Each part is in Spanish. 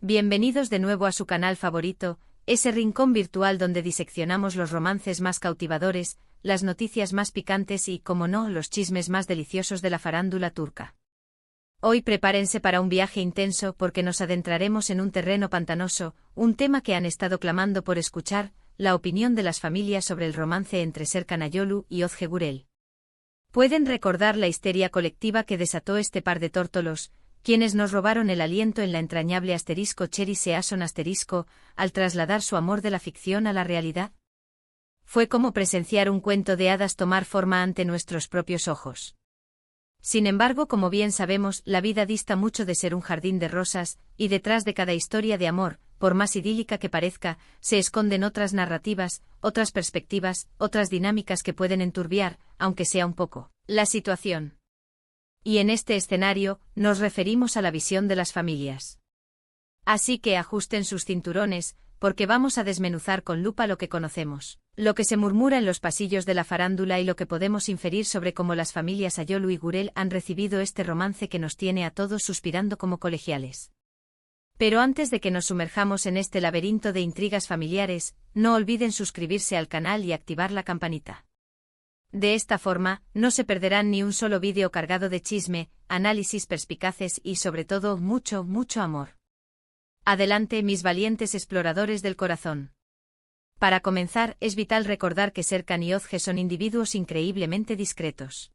Bienvenidos de nuevo a su canal favorito, ese rincón virtual donde diseccionamos los romances más cautivadores, las noticias más picantes y, como no, los chismes más deliciosos de la farándula turca. Hoy prepárense para un viaje intenso porque nos adentraremos en un terreno pantanoso, un tema que han estado clamando por escuchar, la opinión de las familias sobre el romance entre Serkan Ayolu y Özge Gürel. Pueden recordar la histeria colectiva que desató este par de tórtolos, quienes nos robaron el aliento en la entrañable *Cherry Season*, al trasladar su amor de la ficción a la realidad. Fue como presenciar un cuento de hadas tomar forma ante nuestros propios ojos. Sin embargo, como bien sabemos, la vida dista mucho de ser un jardín de rosas, y detrás de cada historia de amor, por más idílica que parezca, se esconden otras narrativas, otras perspectivas, otras dinámicas que pueden enturbiar, aunque sea un poco, la situación. Y en este escenario, nos referimos a la visión de las familias. Así que ajusten sus cinturones, porque vamos a desmenuzar con lupa lo que conocemos, lo que se murmura en los pasillos de la farándula y lo que podemos inferir sobre cómo las familias Ayolu y Gürel han recibido este romance que nos tiene a todos suspirando como colegiales. Pero antes de que nos sumerjamos en este laberinto de intrigas familiares, no olviden suscribirse al canal y activar la campanita. De esta forma, no se perderán ni un solo vídeo cargado de chisme, análisis perspicaces y sobre todo mucho, mucho amor. Adelante, mis valientes exploradores del corazón. Para comenzar, es vital recordar que Serkan y Özge son individuos increíblemente discretos.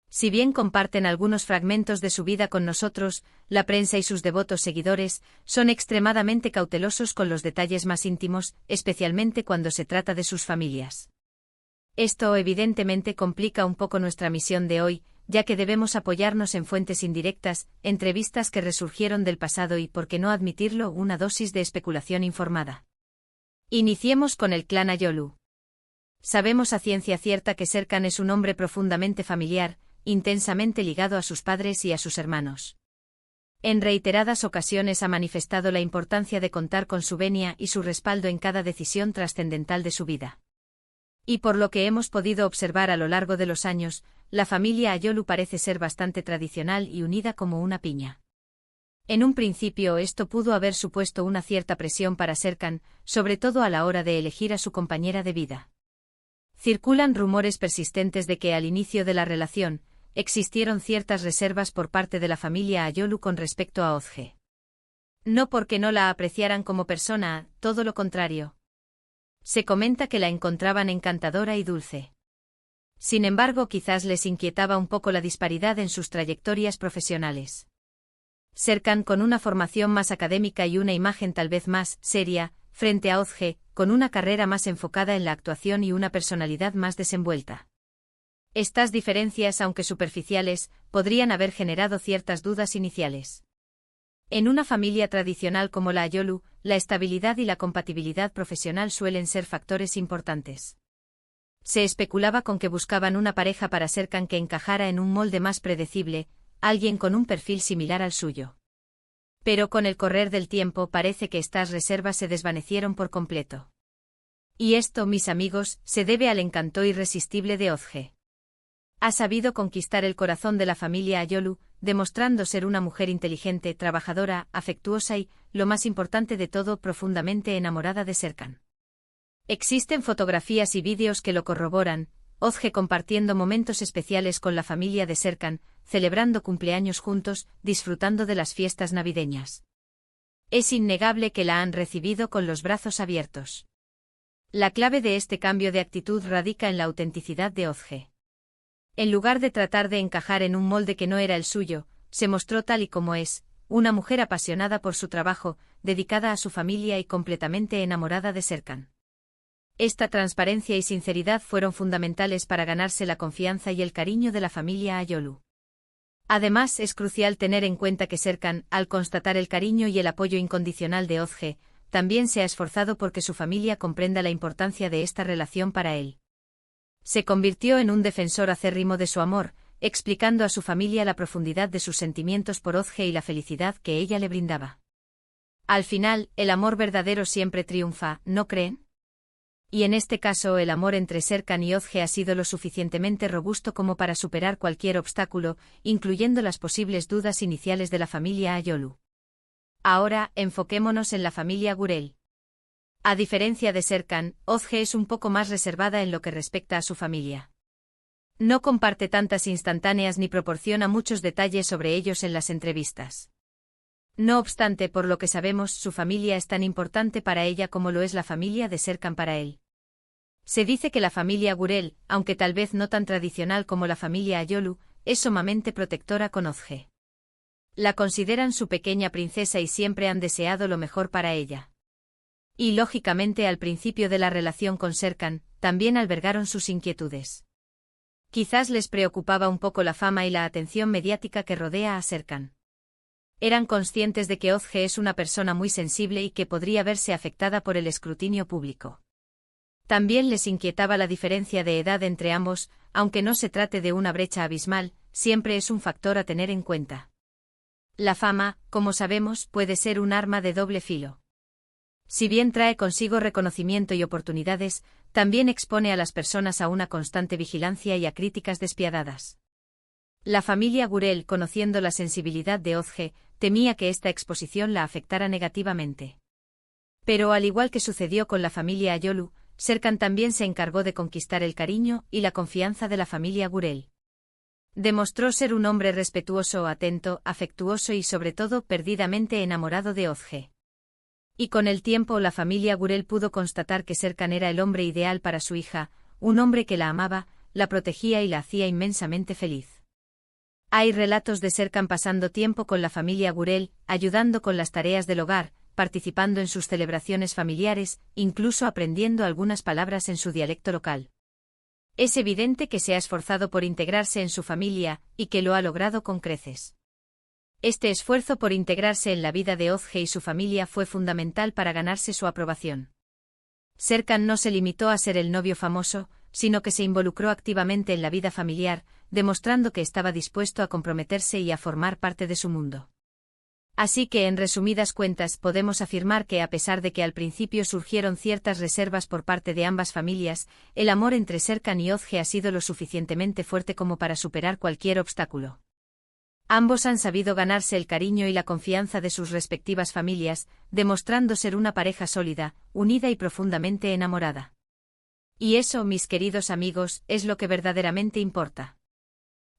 Si bien comparten algunos fragmentos de su vida con nosotros, la prensa y sus devotos seguidores son extremadamente cautelosos con los detalles más íntimos, especialmente cuando se trata de sus familias. Esto evidentemente complica un poco nuestra misión de hoy, ya que debemos apoyarnos en fuentes indirectas, entrevistas que resurgieron del pasado y, por qué no admitirlo, una dosis de especulación informada. Iniciemos con el clan Ayolu. Sabemos a ciencia cierta que Serkan es un hombre profundamente familiar, intensamente ligado a sus padres y a sus hermanos. En reiteradas ocasiones ha manifestado la importancia de contar con su venia y su respaldo en cada decisión trascendental de su vida. Y por lo que hemos podido observar a lo largo de los años, la familia Ayolu parece ser bastante tradicional y unida como una piña. En un principio esto pudo haber supuesto una cierta presión para Serkan, sobre todo a la hora de elegir a su compañera de vida. Circulan rumores persistentes de que al inicio de la relación, existieron ciertas reservas por parte de la familia Ayolu con respecto a Özge. No porque no la apreciaran como persona, todo lo contrario. Se comenta que la encontraban encantadora y dulce. Sin embargo, quizás les inquietaba un poco la disparidad en sus trayectorias profesionales. Serkan, con una formación más académica y una imagen tal vez más seria, frente a Özge, con una carrera más enfocada en la actuación y una personalidad más desenvuelta. Estas diferencias, aunque superficiales, podrían haber generado ciertas dudas iniciales. En una familia tradicional como la Ayolu, la estabilidad y la compatibilidad profesional suelen ser factores importantes. Se especulaba con que buscaban una pareja para Serkan que encajara en un molde más predecible, alguien con un perfil similar al suyo. Pero con el correr del tiempo parece que estas reservas se desvanecieron por completo. Y esto, mis amigos, se debe al encanto irresistible de Özge. Ha sabido conquistar el corazón de la familia Ayolu, demostrando ser una mujer inteligente, trabajadora, afectuosa y, lo más importante de todo, profundamente enamorada de Serkan. Existen fotografías y vídeos que lo corroboran, Özge compartiendo momentos especiales con la familia de Serkan, celebrando cumpleaños juntos, disfrutando de las fiestas navideñas. Es innegable que la han recibido con los brazos abiertos. La clave de este cambio de actitud radica en la autenticidad de Özge. En lugar de tratar de encajar en un molde que no era el suyo, se mostró tal y como es, una mujer apasionada por su trabajo, dedicada a su familia y completamente enamorada de Serkan. Esta transparencia y sinceridad fueron fundamentales para ganarse la confianza y el cariño de la familia Ayolu. Además, es crucial tener en cuenta que Serkan, al constatar el cariño y el apoyo incondicional de Özge, también se ha esforzado porque su familia comprenda la importancia de esta relación para él. Se convirtió en un defensor acérrimo de su amor, explicando a su familia la profundidad de sus sentimientos por Özge y la felicidad que ella le brindaba. Al final, el amor verdadero siempre triunfa, ¿no creen? Y en este caso el amor entre Serkan y Özge ha sido lo suficientemente robusto como para superar cualquier obstáculo, incluyendo las posibles dudas iniciales de la familia Ayolu. Ahora, enfoquémonos en la familia Gurel. A diferencia de Serkan, Özge es un poco más reservada en lo que respecta a su familia. No comparte tantas instantáneas ni proporciona muchos detalles sobre ellos en las entrevistas. No obstante, por lo que sabemos, su familia es tan importante para ella como lo es la familia de Serkan para él. Se dice que la familia Gurel, aunque tal vez no tan tradicional como la familia Ayolu, es sumamente protectora con Özge. La consideran su pequeña princesa y siempre han deseado lo mejor para ella. Y lógicamente al principio de la relación con Serkan, también albergaron sus inquietudes. Quizás les preocupaba un poco la fama y la atención mediática que rodea a Serkan. Eran conscientes de que Özge es una persona muy sensible y que podría verse afectada por el escrutinio público. También les inquietaba la diferencia de edad entre ambos, aunque no se trate de una brecha abismal, siempre es un factor a tener en cuenta. La fama, como sabemos, puede ser un arma de doble filo. Si bien trae consigo reconocimiento y oportunidades, también expone a las personas a una constante vigilancia y a críticas despiadadas. La familia Gurel, conociendo la sensibilidad de Özge, temía que esta exposición la afectara negativamente. Pero al igual que sucedió con la familia Ayolu, Serkan también se encargó de conquistar el cariño y la confianza de la familia Gurel. Demostró ser un hombre respetuoso, atento, afectuoso y sobre todo perdidamente enamorado de Özge. Y con el tiempo la familia Gurel pudo constatar que Serkan era el hombre ideal para su hija, un hombre que la amaba, la protegía y la hacía inmensamente feliz. Hay relatos de Serkan pasando tiempo con la familia Gurel, ayudando con las tareas del hogar, participando en sus celebraciones familiares, incluso aprendiendo algunas palabras en su dialecto local. Es evidente que se ha esforzado por integrarse en su familia, y que lo ha logrado con creces. Este esfuerzo por integrarse en la vida de Özge y su familia fue fundamental para ganarse su aprobación. Serkan no se limitó a ser el novio famoso, sino que se involucró activamente en la vida familiar, demostrando que estaba dispuesto a comprometerse y a formar parte de su mundo. Así que en resumidas cuentas podemos afirmar que a pesar de que al principio surgieron ciertas reservas por parte de ambas familias, el amor entre Serkan y Özge ha sido lo suficientemente fuerte como para superar cualquier obstáculo. Ambos han sabido ganarse el cariño y la confianza de sus respectivas familias, demostrando ser una pareja sólida, unida y profundamente enamorada. Y eso, mis queridos amigos, es lo que verdaderamente importa.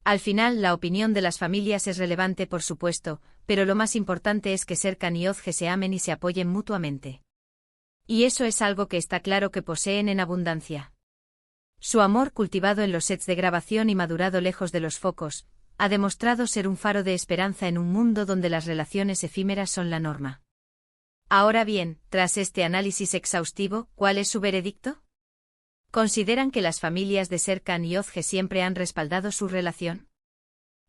Al final, la opinión de las familias es relevante, por supuesto, pero lo más importante es que Serkan y Özge se amen y se apoyen mutuamente. Y eso es algo que está claro que poseen en abundancia. Su amor, cultivado en los sets de grabación y madurado lejos de los focos, ha demostrado ser un faro de esperanza en un mundo donde las relaciones efímeras son la norma. Ahora bien, tras este análisis exhaustivo, ¿cuál es su veredicto? ¿Consideran que las familias de Serkan y Özge siempre han respaldado su relación?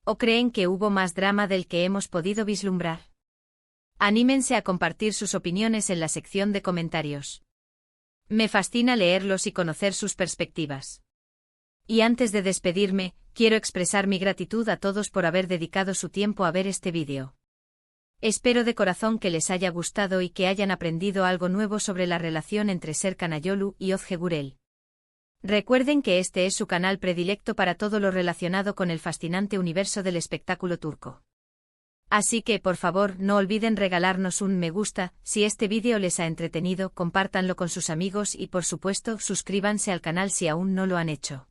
¿O creen que hubo más drama del que hemos podido vislumbrar? Anímense a compartir sus opiniones en la sección de comentarios. Me fascina leerlos y conocer sus perspectivas. Y antes de despedirme, quiero expresar mi gratitud a todos por haber dedicado su tiempo a ver este vídeo. Espero de corazón que les haya gustado y que hayan aprendido algo nuevo sobre la relación entre Serkan Ayolu y Özge Gurel. Recuerden que este es su canal predilecto para todo lo relacionado con el fascinante universo del espectáculo turco. Así que, por favor, no olviden regalarnos un me gusta, si este vídeo les ha entretenido, compártanlo con sus amigos y, por supuesto, suscríbanse al canal si aún no lo han hecho.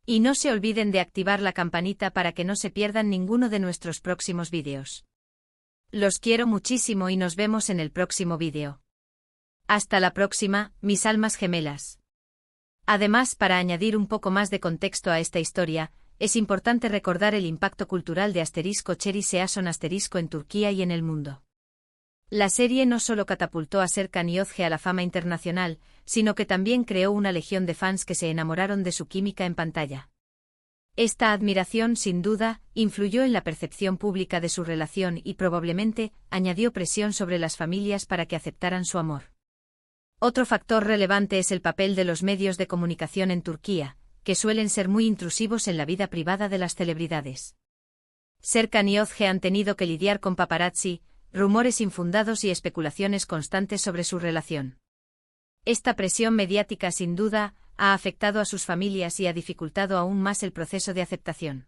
Y no se olviden de activar la campanita para que no se pierdan ninguno de nuestros próximos vídeos. Los quiero muchísimo y nos vemos en el próximo vídeo. Hasta la próxima, mis almas gemelas. Además, para añadir un poco más de contexto a esta historia, es importante recordar el impacto cultural de Cherry Season en Turquía y en el mundo. La serie no solo catapultó a Serkan y Özge a la fama internacional, sino que también creó una legión de fans que se enamoraron de su química en pantalla. Esta admiración, sin duda, influyó en la percepción pública de su relación y probablemente añadió presión sobre las familias para que aceptaran su amor. Otro factor relevante es el papel de los medios de comunicación en Turquía, que suelen ser muy intrusivos en la vida privada de las celebridades. Serkan y Özge han tenido que lidiar con paparazzi, rumores infundados y especulaciones constantes sobre su relación. Esta presión mediática sin duda ha afectado a sus familias y ha dificultado aún más el proceso de aceptación.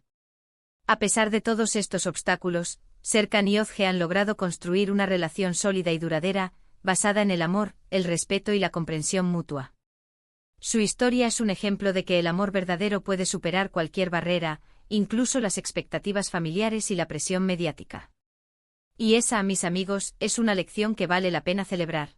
A pesar de todos estos obstáculos, Serkan y Ozge han logrado construir una relación sólida y duradera, basada en el amor, el respeto y la comprensión mutua. Su historia es un ejemplo de que el amor verdadero puede superar cualquier barrera, incluso las expectativas familiares y la presión mediática. Y esa, mis amigos, es una lección que vale la pena celebrar.